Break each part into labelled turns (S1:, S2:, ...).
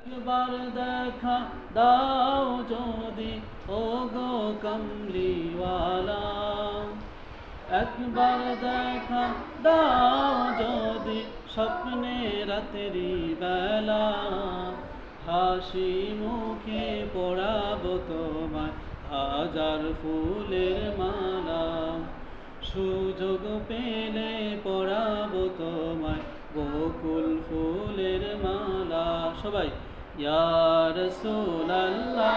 S1: একবার দেখা দাও যদি ওগো কমলিওয়ালা, একবার দেখা দাও যদি স্বপ্নে রাতেরি বেলা, হাসি মুখে পড়াবো তোমায় হাজার ফুলের মালা, সুযোগ পেলে পড়াবো তোমায় বকুল ফুলের মালা। সবাই ইয়া রাসূলাল্লাহ,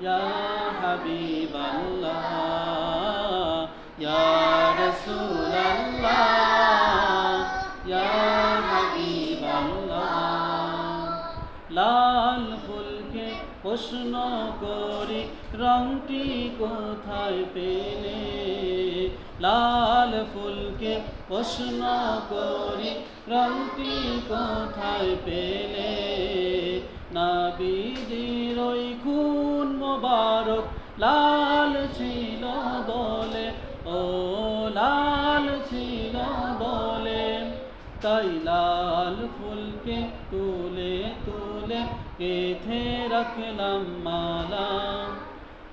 S1: ইয়া হাবিবাল্লাহ, ইয়া রাসূলাল্লাহ, ইয়া হাবিবাল্লাহ। লাল ফুলকে প্রশ্ন করি রংটি কোথায় পেলে, লাল ফুলকে প্রশ্ন করি রংটি কোথায় পেলে, নবীজির ওই খুন মোবারক লাল ছিল বলে, ও লাল ছিল বলে, তাই লাল ফুলকে তুলে তুলে গেঁথে রাখলাম মালা,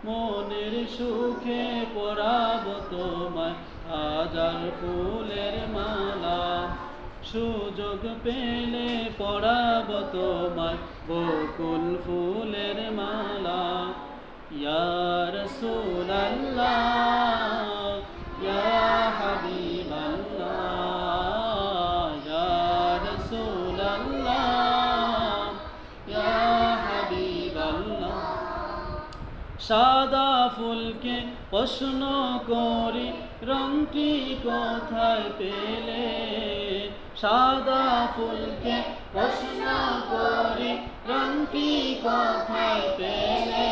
S1: মনের সুখে পরাবো তোমায় হাজার ফুলের মালা, সুযোগ পেলে পরাবো তোমায় বকুল ফুলের মালা। ইয়া রাসূলাল্লাহ, ইয়া হাবিবাল্লাহ, ইয়া রাসূলাল্লাহ, ইয়া হাবিবাল্লাহ। সাদা ফুলকে প্রশ্ন করি রংটি কোথায় পেলে, সাদা ফুলকে প্রশ্ন করি রংটি কোথায় পেলে,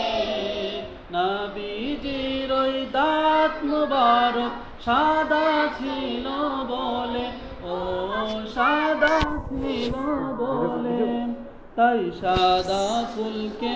S1: নবীজির ওই দাঁত মুবারক সাদা ছিল বলে, ও সাদা ছিল বলে, তাই সাদা ফুলকে